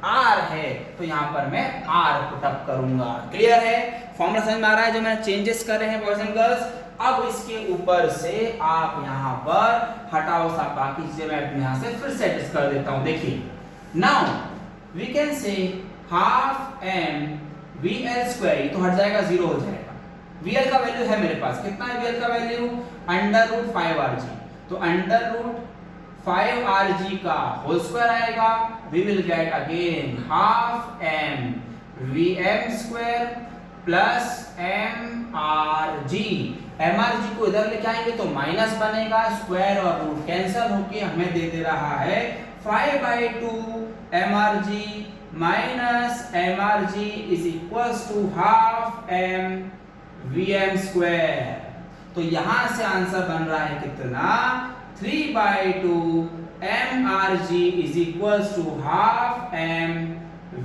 Speaker 1: r है, तो यहां पर मैं r पुट अप करूंगा। क्लियर है, फॉर्मूला समझ में आ रहा है जो मैंने चेंजेस करे हैं बॉयज एंड गर्ल्स। अब इसके ऊपर से आप यहां पर हटाओ सब बाकी चीजें, मैं यहां से फिर से एडजस्ट कर देता हूं। देखिए now we can say half m vl square, तो हट जाएगा, 0 हो जाएगा। vl का वैल्यू है मेरे पास, कितना है vl का वैल्यू, √5rg, तो √5rg का होल स्क्वायर आएगा। We will get again half m vm square plus mrg। mrg को इधर लेके आएंगे तो माइनस बनेगा, स्क्वायर और रूट कैंसिल होके हमें दे दे रहा है 5/2 mrg minus mrg is equals to half m vm square. तो यहां से आंसर बन रहा है कितना, 3/2 mrg is equals to half m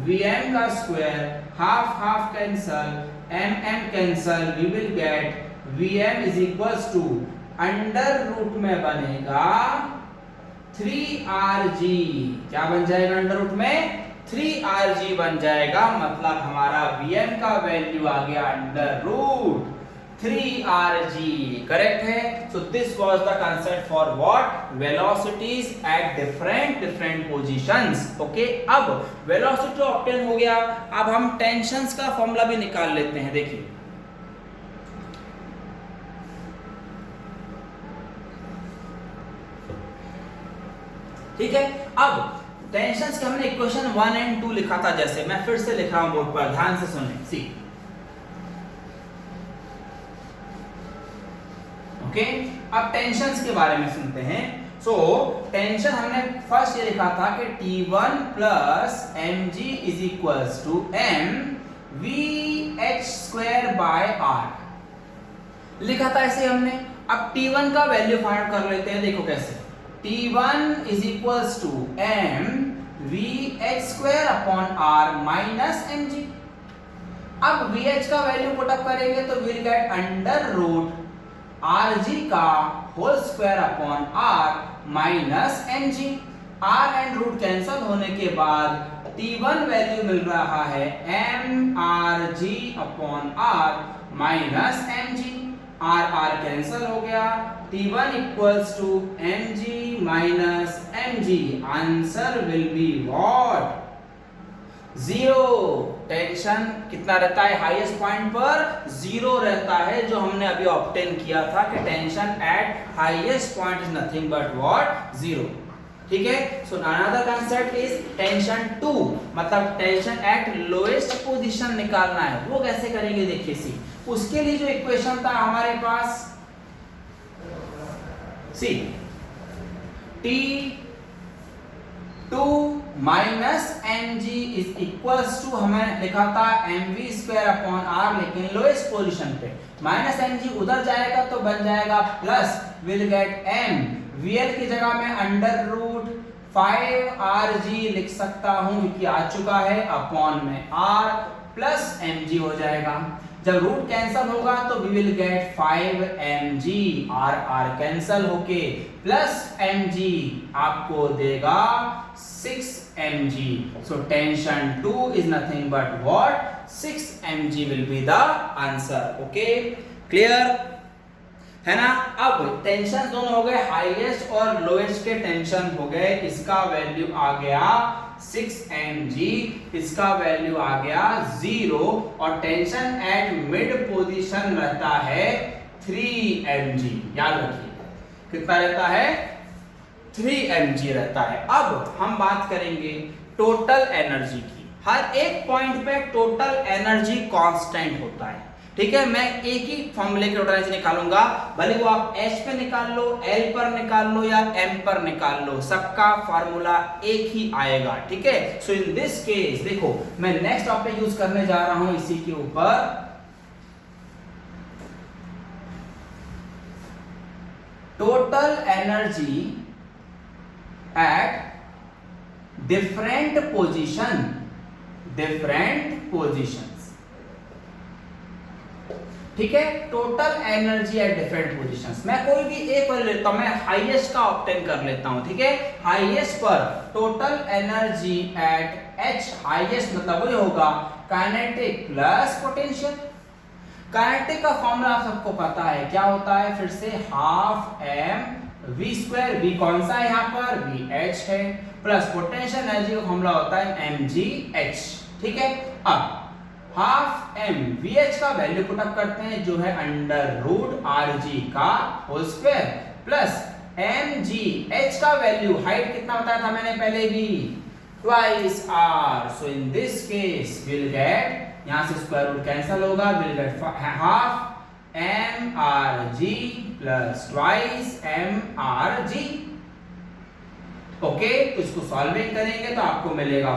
Speaker 1: vm का square, half half cancel, mm cancel, we will get vm is equals to under root में बनेगा 3rg, क्या बन जाएगा अंडर रूट में, 3rg बन जाएगा। मतलब हमारा vm का वैल्यू आ गया अंडर रूट 3rg। करेक्ट है। So this was the concept for what, velocities at different positions. Okay, अब वेलोसिटी ऑब्टेन हो गया, अब हम टेंशंस का फॉर्मूला भी निकाल लेते हैं। देखिए ठीक है, अब टेंशंस के हमने इक्वेशन 1 एंड 2 लिखा था, जैसे मैं फिर से लिख रहा हूं बोर्ड पर, ध्यान से सुनें। सी ओके, अब टेंशंस के बारे में सुनते हैं। सो टेंशन हमने फर्स्ट ये लिखा था कि T1 plus mg is equals to m vh square by r लिखा था ऐसे हमने। अब T1 का वैल्यू फाइंड कर लेते हैं, देखो कैसे, T1 is equals to m vh square upon r minus mg। अब vh का वैल्यू पुट अप करेंगे तो will get under root rg का whole square upon r minus mg। r and root cancel होने के बाद T1 वैल्यू मिल रहा है mrg upon r minus mg। r cancel हो गया, T1 equals to mg minus mg। Answer will be what, 0। Tension कितना रहता है, हाईएस्ट पॉइंट पर 0 रहता है, जो हमने अभी ऑब्टेन किया था कि tension eight highest point is nothing but what, 0। ठीक है, so another concept is tension 2, मतलब टेंशन एट लोएस्ट पोजीशन निकालना है। वो कैसे करेंगे देखिए, सी उसके लिए जो इक्वेशन था हमारे पास, see T2 minus mg is equals to, हमें लिखा था mv स्क्वायर अपॉन r, लेकिन लोएस्ट पोजीशन पे माइनस mg उधर जाएगा तो बन जाएगा plus, will get m vl की जगह में अंडर रूट 5rg लिख सकता हूं क्योंकि आ चुका है, अपॉन में r प्लस mg हो जाएगा। जब रूट कैंसिल होगा तो we will get 5mg, r cancel होके प्लस mg आपको देगा 6mg। So tension 2 is nothing but what, 6mg will be the answer. Okay, clear है ना। अब टेंशन दोनों हो गए, हाईएस्ट और लोएस्ट के टेंशन हो गए। इसका वैल्यू आ गया 6mg, इसका वैल्यू आ गया 0, और टेंशन एट मिड पोजीशन रहता है 3mg। याद रखिए कितना रहता है, 3 mg रहता है। अब हम बात करेंगे टोटल एनर्जी की। हर एक पॉइंट पे टोटल एनर्जी कांस्टेंट होता है, ठीक है। मैं एक ही फॉर्मूले की टोटल एनर्जी निकालूंगा, भले वो आप H पे निकाल लो, L पर निकाल लो या M पर निकाल लो, सबका फॉर्मूला एक ही आएगा, ठीक है। सो इन दिस केस देखो मैं नेक्स्ट टॉपिक यूज करने जा रहा हूं इसी के ऊपर, total energy eight different positions, ठीक है। Total energy eight different positions, मैं कोई भी एक कर लेता हूं, मैं हाईएस्ट का ऑब्टेन कर लेता हूं, ठीक है। हाईएस्ट पर total energy eight H, highest मतलब वो होगा काइनेटिक प्लस पोटेंशियल। काइनेटिक का फॉर्मूला आप सबको पता है, क्या होता है, फिर से half m v square, v कौन सा है यहाँ पर, v h है, प्लस पोटेंशियल एनर्जी का फॉर्मूला होता है mgh, ठीक है। अब हाफ m vh का वैल्यू पुट अप करते हैं जो है √rg का होल स्क्वायर, प्लस mgh का वैल्यू हाइट कितना बताया था मैंने पहले भी, twice r। So in this case will get, यहां से स्क्वायर रूट कैंसिल होगा, will get half mrg plus twice mrg, okay. तो इसको सॉल्विंग करेंगे तो आपको मिलेगा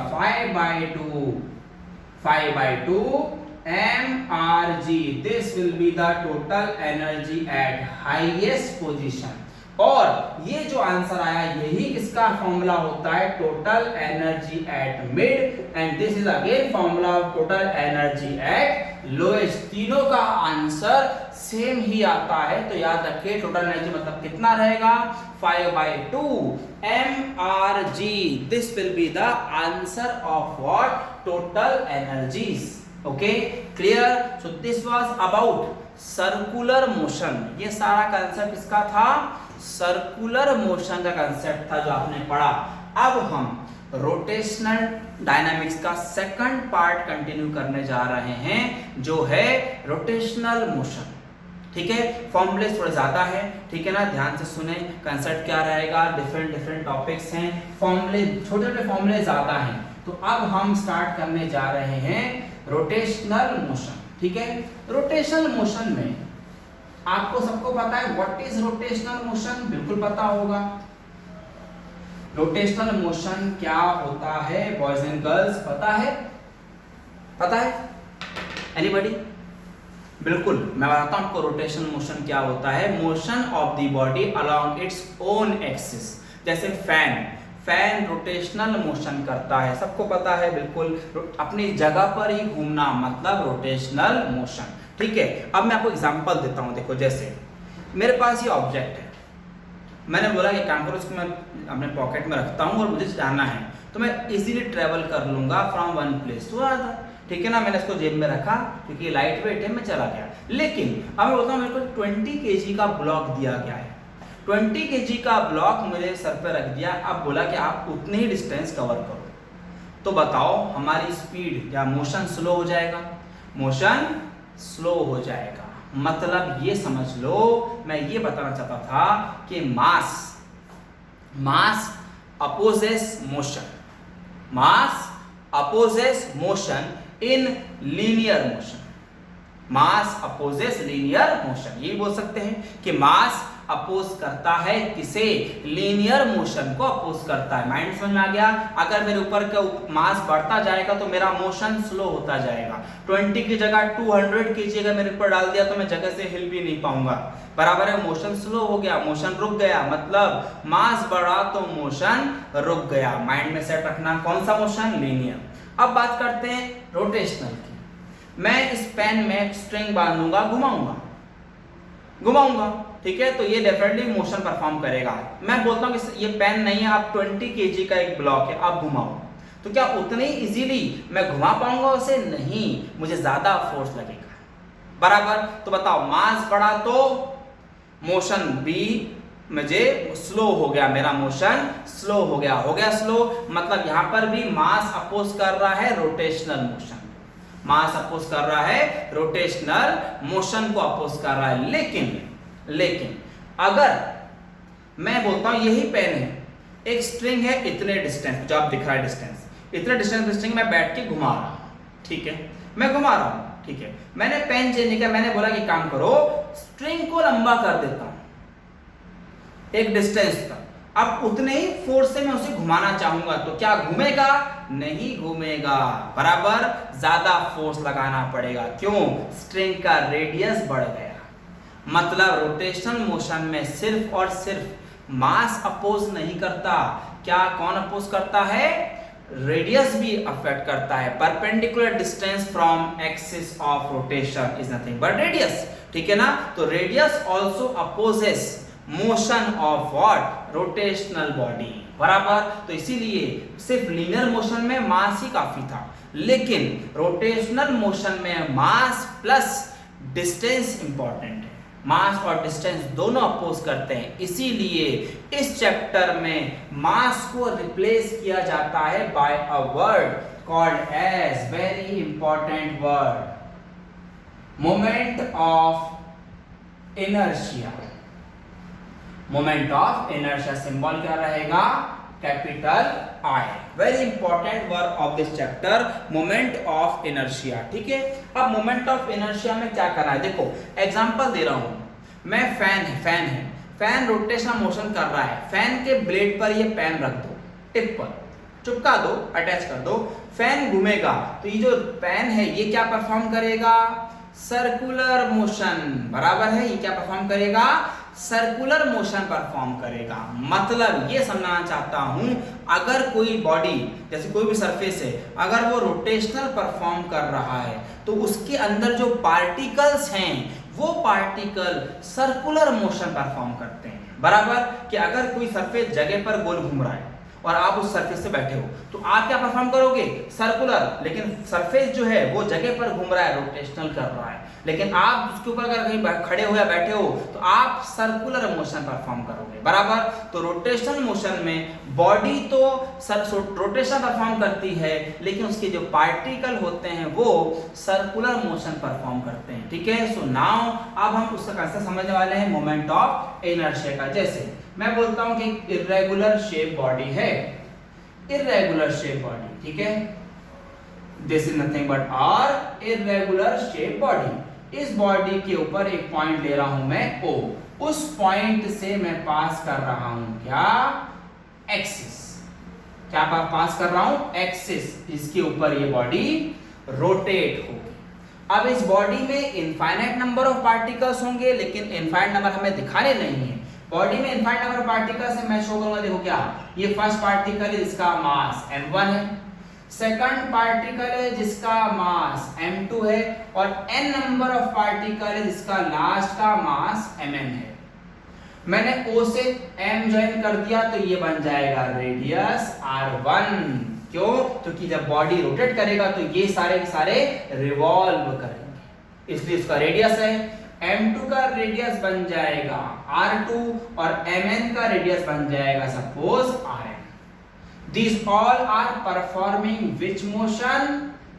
Speaker 1: 5/2 mrg, this will be the total energy eight highest position. और ये जो आंसर आया यही किसका फॉर्मूला होता है, total energy at mid, and this is again formula of total energy at lowest. तीनों का आंसर सेम ही आता है, तो याद रखिए टोटल एनर्जी मतलब कितना रहेगा, 5/2 mrg, this will be the answer of what, total energies, okay clear. So this was about circular motion, ये सारा कंसेप्ट इसका था, सर्कुलर मोशन का कंसेप्ट था जो आपने पढ़ा। अब हम रोटेशनल डायनामिक्स का सेकंड पार्ट कंटिन्यू करने जा रहे हैं जो है रोटेशनल मोशन, ठीक है। फॉर्मूले थोड़े ज्यादा है, ठीक है ना, ध्यान से सुने कंसेप्ट क्या रहेगा, डिफरेंट टॉपिक्स हैं, फॉर्मूले छोटे छोटे फॉर्मूले ज्यादा हैं। तो अब हम स्टार्ट करने जा रहे हैं रोटेशनल मोशन, ठीक है। रोटेशनल मोशन में आपको सबको पता है व्हाट इज रोटेशनल मोशन, बिल्कुल पता होगा। रोटेशनल मोशन क्या होता है बॉयज एंड गर्ल्स, पता है, पता है एनीबॉडी? बिल्कुल मैं बताता हूं आपको रोटेशनल मोशन क्या होता है, motion of the body along its own axis. जैसे फैन रोटेशनल मोशन करता है, सबको पता है, बिल्कुल अपनी जगह पर ही घूमना मतलब रोटेशनल मोशन, ठीक है। अब मैं आपको एग्जांपल देता हूं, देखो जैसे मेरे पास ये ऑब्जेक्ट है, मैंने बोला कि काम करो इसको मैं अपने पॉकेट में रखता हूं और मुझे जाना है, तो मैं इजीली ट्रेवल कर लूंगा from one place to another, ठीक है ना। मैंने इसको जेब में रखा क्योंकि लाइट वेट है, मैं चला गया। लेकिन अब मैं बोलता हूँ मेरे को 20 kg का ब्लॉक दिया गया है, 20 kg का ब्लॉक मेरे सर पे रख दिया, अब बोला कि आप उतने ही डिस्टेंस कवर करो, तो बताओ हमारी स्पीड या मोशन स्लो हो जाएगा, मोशन स्लो हो जाएगा। मतलब ये समझ लो, मैं ये बताना चाहता था कि mass opposes motion in linear motion, mass opposes linear motion, ये बोल सकते हैं कि मास अपोज करता है किसे, लीनियर मोशन को अपोज करता है। माइंड समझ में आ गया? अगर मेरे ऊपर का मास बढ़ता जाएगा तो मेरा मोशन स्लो होता जाएगा। 20 की जगह 200 kg अगर मेरे ऊपर डाल दिया तो मैं जगह से हिल भी नहीं पाऊंगा, बराबर है। मोशन स्लो हो गया, मोशन रुक गया, मतलब मास बढ़ा तो मोशन रुक गया। माइंड में सेट रखना, कौन सा मोशन, लीनियर। अब बात करते हैं रोटेशनल की। मैं इस पेन में स्ट्रिंग बांधूंगा, घुमाऊंगा, ठीक है, तो ये डेफिनेटली मोशन परफॉर्म करेगा। मैं बोलता हूँ कि ये पेन नहीं है, आप 20 kg का एक ब्लॉक है, आप घुमाओ, तो क्या उतनी इजीली मैं घुमा पाऊंगा उसे? नहीं, मुझे ज्यादा फोर्स लगेगा, बराबर। तो बताओ मास बढ़ा तो मोशन भी मुझे स्लो हो गया, मेरा मोशन स्लो हो गया स्लो, मतलब यहां पर भी मास अपोज कर रहा है रोटेशनल मोशन, मास अपोज कर रहा है रोटेशनल मोशन को अपोज कर रहा है। लेकिन अगर मैं बोलता हूं यही पेन है, एक स्ट्रिंग है इतने डिस्टेंस, जो आप दिख रहा है डिस्टेंस, इतने डिस्टेंस स्ट्रिंग मैं बैठ के घुमा रहा हूँ, ठीक है, मैं घुमा रहा हूँ, ठीक है, मैंने पेन चेंज किया, मैंने बोला कि काम करो स्ट्रिंग को लंबा कर देता हूं एक डिस्टेंस तक, अब उतने ही फोर्स से मैं उसे घुमाना चाहूंगा, तो क्या घूमेगा? नहीं घूमेगा, बराबर ज्यादा फोर्स लगाना पड़ेगा। क्यों? स्ट्रिंग का रेडियस बढ़ गया। मतलब रोटेशनल मोशन में सिर्फ और सिर्फ मास अपोज नहीं करता, क्या कौन अपोज करता है? रेडियस भी अफेक्ट करता है। Perpendicular distance from axis of rotation is nothing but radius, ठीक है ना? तो radius also opposes motion of what? Rotational body, बराबर। तो इसीलिए सिर्फ लीनियर मोशन में मास ही काफी था, लेकिन रोटेशनल मोशन में मास प्लस डिस्टेंस इंपॉर्टेंट है। मास और डिस्टेंस दोनों अपोज करते हैं, इसीलिए इस चैप्टर में मास को रिप्लेस किया जाता है by a word called as, very important word, moment of inertia. Moment of inertia symbol क्या रहेगा? Capital I. Very important word of this chapter, moment of inertia, ठीक है। अब मोमेंट ऑफ इनर्शिया में क्या करना है? देखो एग्जांपल दे रहा हूं मैं, फैन रोटेशनल मोशन कर रहा है, फैन के ब्लेड पर ये पेन रख दो, टिप पर चिपका दो, अटैच कर दो, फैन घूमेगा तो ये जो पेन है ये क्या परफॉर्म करेगा? सर्कुलर मोशन, बराबर है। ये क्या परफॉर्म करेगा? सर्कुलर मोशन परफॉर्म करेगा। मतलब ये समझाना चाहता हूं, अगर कोई बॉडी जैसे कोई भी सरफेस है, अगर वो रोटेशनल परफॉर्म कर रहा है तो उसके अंदर जो पार्टिकल्स हैं वो पार्टिकल सर्कुलर मोशन परफॉर्म करते हैं, बराबर। कि अगर कोई सरफेस जगह पर गोल घूम रहा है और आप उस सरफेस से बैठे हो तो आप क्या परफॉर्म करोगे? सर्कुलर। लेकिन सरफेस जो है वो जगह पर घूम रहा है, रोटेशनल कर रहा है, लेकिन आप उसके ऊपर अगर कहीं खड़े हो या बैठे हो तो आप सर्कुलर मोशन परफॉर्म करोगे, बराबर। तो रोटेशनल मोशन में बॉडी तो रोटेशन परफॉर्म करती है, लेकिन उसके जो पार्टिकल होते हैं वो सर्कुलर मोशन परफॉर्म करते हैं, ठीक है। सो नाउ अब हम उसका कंसेप्ट समझने वाले हैं मोमेंट ऑफ इनर्शिया का। जैसे मैं बोलता हूं कि इर्रेगुलर शेप बॉडी है, इर्रेगुलर शेप बॉडी, ठीक है, this is nothing but our irregular shape body. इस बॉडी के ऊपर एक पॉइंट ले रहा हूं मैं O, उस पॉइंट से मैं पास कर रहा हूं क्या? एक्सिस। क्या पास कर रहा हूं? एक्सिस। इसके ऊपर ये बॉडी रोटेट होगी। अब इस बॉडी में इनफाइनाइट नंबर ऑफ पार्टिकल्स होंगे, लेकिन इनफाइनाइट नंबर हमें दिखाने नहीं है। बॉडी में इनफाइनाइट नंबर पार्टिकल्स है, मैं शो करूंगा, देखो क्या, ये फर्स्ट पार्टिकल है जिसका मास m1 है, सेकंड पार्टिकल है जिसका मास m2 है, और n नंबर ऑफ पार्टिकल है जिसका लास्ट का मास mn है। मैंने O से m ज्वाइन कर दिया तो ये बन जाएगा रेडियस r1। क्यों? क्योंकि जब बॉडी रोटेट करेगा तो ये सारे के सारे रिवॉल्व करेंगे, इसलिए इसका रेडियस है। m2 का रेडियस बन जाएगा r2 और mn का रेडियस बन जाएगा suppose rn। These all are performing which motion?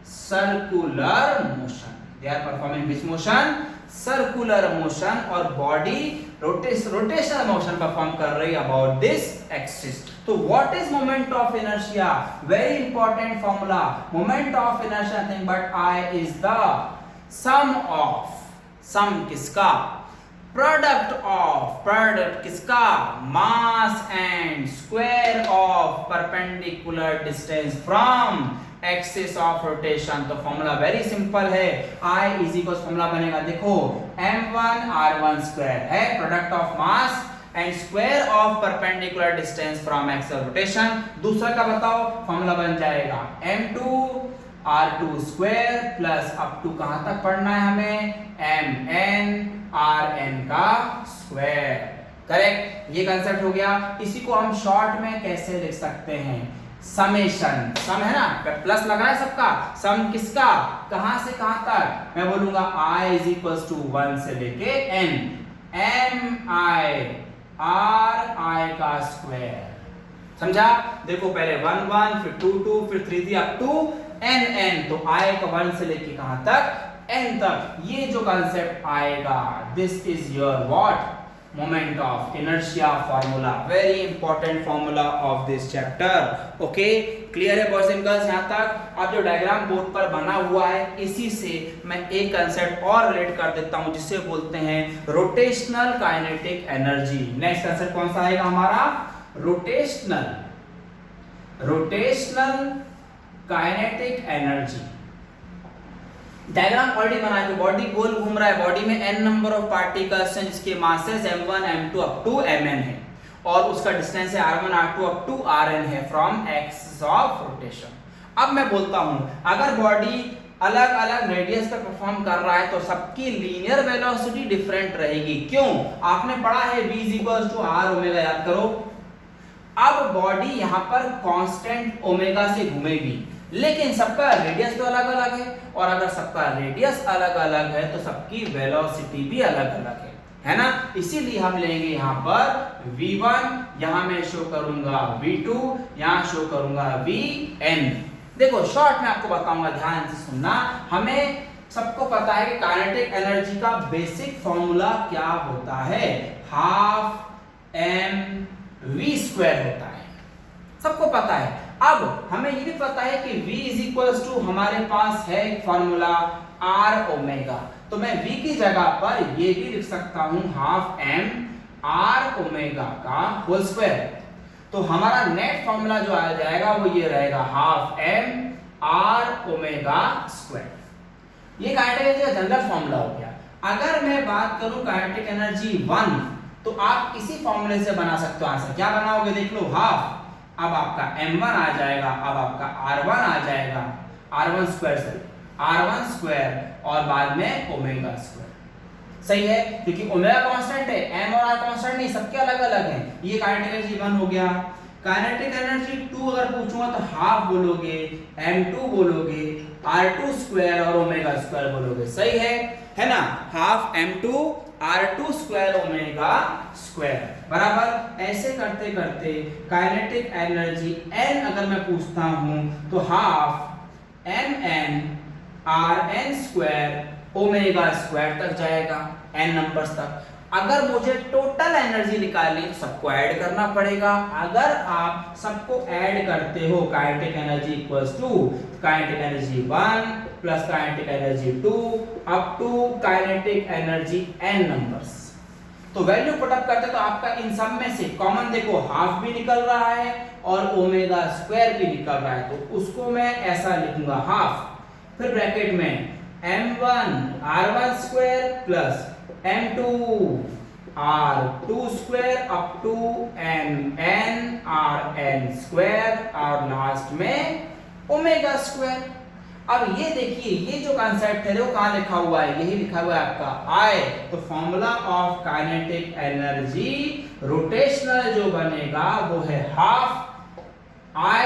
Speaker 1: Circular motion. They are performing which motion? Circular motion, और body rotational motion perform कर रही है about this axis. तो what is moment of inertia? Very important formula. Moment of inertia nothing but I is the sum of, सम किसका? Product किसका? Mass and square of perpendicular distance from axis of rotation. तो formula very simple है, I is equal formula बनेगा, देखो m1 r1 square है product of mass and square of perpendicular distance from axis of rotation. दूसरा का बताओ, formula बन जाएगा m2 r2 square plus up to कहां तक पढ़ना है हमें? mn rn का स्क्वायर। करेक्ट, ये कंसेप्ट हो गया। इसी को हम शॉर्ट में कैसे लिख सकते हैं? समेशन। सम है ना, प्लस लगा है सबका, सम किसका? कहां से कहां तक? मैं बोलूंगा i इज इक्वल टू 1 से लेके n, mi ri का स्क्वायर। समझा? देखो पहले 1 1 फिर 2 2 फिर 3 3 अप टू n। तो i का 1 से लेके कहां तक? n तक। ये जो कंसेप्ट आएगा, this is your what? Moment of inertia formula, very important formula of this chapter. Okay, clear है बॉयज एंड गर्ल्स यहाँ तक? अब जो डायग्राम बोर्ड पर बना हुआ है इसी से मैं एक कंसेप्ट और रिलेट कर देता हूं जिसे बोलते हैं rotational kinetic energy. Next concept कौन सा आएगा हमारा? Rotational kinetic energy. Diagram already बना है, बॉडी गोल घूम रहा है, बॉडी में n नंबर ऑफ पार्टिकल्स हैं जिसके masses m1 m2 up to mn है और उसका डिस्टेंस है r1 r2 up to rn है फ्रॉम एक्सिस ऑफ रोटेशन। अब मैं बोलता हूं अगर बॉडी अलग अलग रेडियस पर परफॉर्म कर रहा है तो सबकी लीनियर वेलोसिटी डिफरेंट रहेगी। क्यों? आपने पढ़ा है v r ओमेगा, याद करो। अब बॉडी यहां पर कांस्टेंट ओमेगा से घूमेगी लेकिन सबका रेडियस तो अलग अलग है और अगर सबका रेडियस अलग अलग है तो सबकी वेलोसिटी भी अलग अलग है ना? इसीलिए हम लेंगे यहां पर v1, यहां मैं शो करूंगा v2, यहां शो करूंगा vn। देखो शॉर्ट में आपको बताऊंगा, ध्यान से सुनना। हमें सबको पता है कि काइनेटिक एनर्जी का बेसिक फॉर्मूला क्या होता है, हाफ एम वी स्क्वायर होता है, सबको पता है। अब हमें ये भी पता है कि v इज इक्वल्स टू हमारे पास है एक फॉर्मूला r ओमेगा, तो मैं v की जगह पर ये भी लिख सकता हूं हाफ m r ओमेगा का होल स्क्वायर। तो हमारा नेट फॉर्मूला जो आ जाएगा वो ये रहेगा half m r omega square. ये काइनेटिक एनर्जी का जनरल फॉर्मूला हो गया। अगर मैं बात करूं काइनेटिक एनर्जी 1 तो आप इसी फॉर्मूले से बना सकते हो आंसर। क्या बनाओगे देख लो, हाफ, अब आपका m1 आ जाएगा, अब आपका r1 आ जाएगा, r1 स्क्वायर और बाद में ओमेगा स्क्वायर। सही है, क्योंकि ओमेगा कांस्टेंट है, m और r कांस्टेंट नहीं, सबके अलग अलग हैं। ये काइनेटिक एनर्जी 1 हो गया। काइनेटिक एनर्जी 2 अगर पूछूंगा तो हाफ बोलोगे, m2 बोलोगे, r2 स्क्वायर और ओमेगा स्क्वायर बोलोगे। सही है ना? Half m2 r2 square omega square बराबर। ऐसे करते करते काइनेटिक एनर्जी n अगर मैं पूछता हूं तो half mn rn square omega square तक जाएगा, n नंबर्स तक। अगर मुझे टोटल एनर्जी निकालनी तो सबको ऐड करना पड़ेगा। अगर आप सबको ऐड करते हो kinetic energy equals to kinetic energy 1 plus kinetic energy 2 up to kinetic energy n numbers, तो वैल्यू पुट अप करते तो आपका इन सब में से कॉमन देखो हाफ भी निकल रहा है और ओमेगा स्क्वायर भी निकल रहा है, तो उसको मैं ऐसा लिखूंगा हाफ, फिर ब्रैकेट में m1 r1 square plus m2 r2 square up to mn rn square और लास्ट में ओमेगा स्क्वायर। अब ये देखिए, ये जो कॉन्सेप्ट है वो कहां लिखा हुआ है? यही लिखा हुआ है आपका I। तो formula of kinetic energy rotational जो बनेगा वो है half I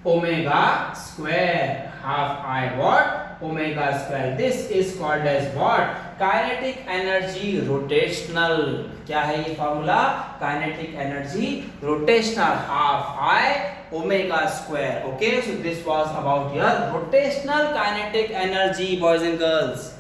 Speaker 1: omega square, half I what? Omega square. This is called as what? Kinetic energy rotational. क्या है ये formula? Kinetic energy rotational, half I omega square. Okay, so this was about your rotational kinetic energy boys and girls.